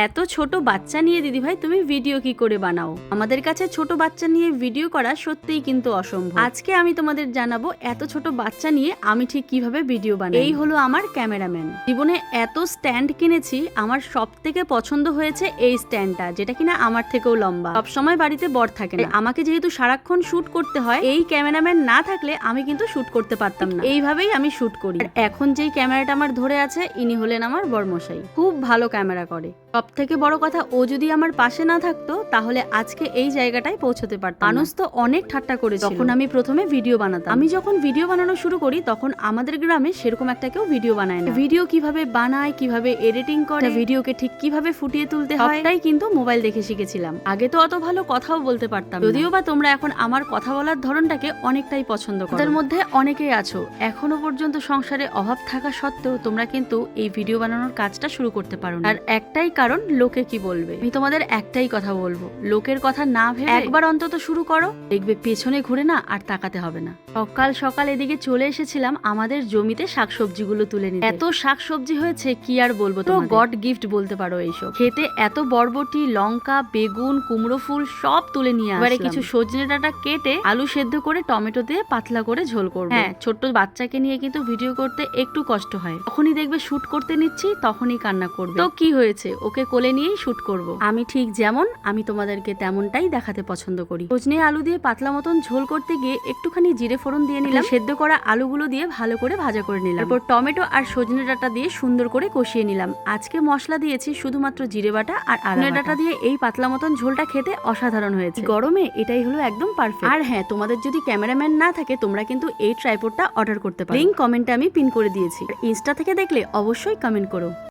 এত ছোট বাচ্চা নিয়ে দিদিভাই তুমি ভিডিও কি করে বানাও? আমাদের কাছে ছোট বাচ্চা নিয়ে ভিডিও করা সত্যিই কিন্তু অসম্ভব। আজকে আমি তোমাদের জানাবো এত ছোট বাচ্চা নিয়ে আমি ঠিক কিভাবে ভিডিও বানাই। এই হলো আমার ক্যামেরাম্যান। জীবনে এত স্ট্যান্ড কিনেছি, আমার সব থেকে পছন্দ হয়েছে এই স্ট্যান্ডটা, যেটা কিনা আমার থেকেও লম্বা। সবসময় বাড়িতে বর থাকে না, আমাকে যেহেতু সারাক্ষণ শুট করতে হয়, এই ক্যামেরাম্যান না থাকলে আমি কিন্তু শুট করতে পারতাম না। এইভাবেই আমি শুট করি। এখন যেই ক্যামেরাটা আমার ধরে আছে, ইনি হলেন আমার বরমশাই। খুব ভালো ক্যামেরা করে। সব থেকে বড় কথা, ও যদি আমার পাশে না থাকতো তাহলে আজকে এই জায়গাটায় পৌঁছতে পারতাম। মানুষ তো অনেক ঠাট্টা করেছিল যখন আমি প্রথমে ভিডিও বানাতাম। আমি যখন ভিডিও বানানো শুরু করি তখন আমাদের গ্রামে সেরকম একটা কেউ ভিডিও বানায় না। ভিডিও কিভাবে বানায়, কিভাবে এডিটিং করে, ভিডিওকে ঠিক কিভাবে ফুটিয়ে তুলতে হয়, সবটাই কিন্তু মোবাইল দেখে শিখেছিলাম। আগে তো অত ভালো কথাও বলতে পারতাম, যদিও বা তোমরা এখন আমার কথা বলার ধরনটাকে অনেকটাই পছন্দ করো। তাদের মধ্যে অনেকেই আছো এখনো পর্যন্ত সংসারে অভাব থাকা সত্ত্বেও তোমরা কিন্তু এই ভিডিও বানানোর কাজটা শুরু করতে পারো না। আর একটাই কারণ, লোকে কি বলবে। আমি তোমাদের একটাই কথা বলবো, লোকের কথা না ভেবে একবার অন্তত শুরু করো, দেখবে পেছনে ঘুরে না আর তাকাতে হবে না। সকাল সকাল এদিকে চলে এসেছিলাম আমাদের জমিতে শাকসবজিগুলো তুলে নিতে। এত শাকসবজি হয়েছে কি আর বলবো, তো গড গিফট বলতে পারো এইসব। খেতে এত বরবটি, লঙ্কা, বেগুন, কুমড়ো ফুল সব তুলে নিয়ে আসলাম। এবারে কিছু সজনে ডাঁটা কেটে আলু সেদ্ধ করে টমেটো দিয়ে পাতলা করে ঝোল করবো। হ্যাঁ, ছোট্ট বাচ্চাকে নিয়ে কিন্তু ভিডিও করতে একটু কষ্ট হয়। যখনই দেখবে শুট করতে নিচ্ছি তখনই কান্না করবে। তো কি হয়েছে, ওকে কোলে নিয়েই শুট করব। আমি ঠিক যেমন, আমি তোমাদেরকে তেমনটাই দেখাতে পছন্দ করি। সজনে আলু দিয়ে পাতলা মতন ঝোল করতে গিয়ে একটুখানি জিরে ফোড়ন দিয়ে নিলাম, সেদ্ধ করা আলুগুলো দিয়ে ভালো করে ভাজা করে নিলাম। এরপর টমেটো আর সজনে ডাঁটা দিয়ে সুন্দর করে কষিয়ে নিলাম। আজকে মশলা দিয়েছি শুধুমাত্র জিরে বাটা আর আদা ডাঁটা দিয়ে। এই পাতলা মতন ঝোলটা খেতে অসাধারণ হয়েছে। গরমে এটাই হলো একদম পারফেক্ট। আর হ্যাঁ, তোমাদের যদি ক্যামেরাম্যান না থাকে তোমরা কিন্তু এই ট্রাইপডটা অর্ডার করতে পারো। লিংক কমেন্টে আমি পিন করে দিয়েছি। ইনস্টা থেকে দেখলে অবশ্যই কমেন্ট করো।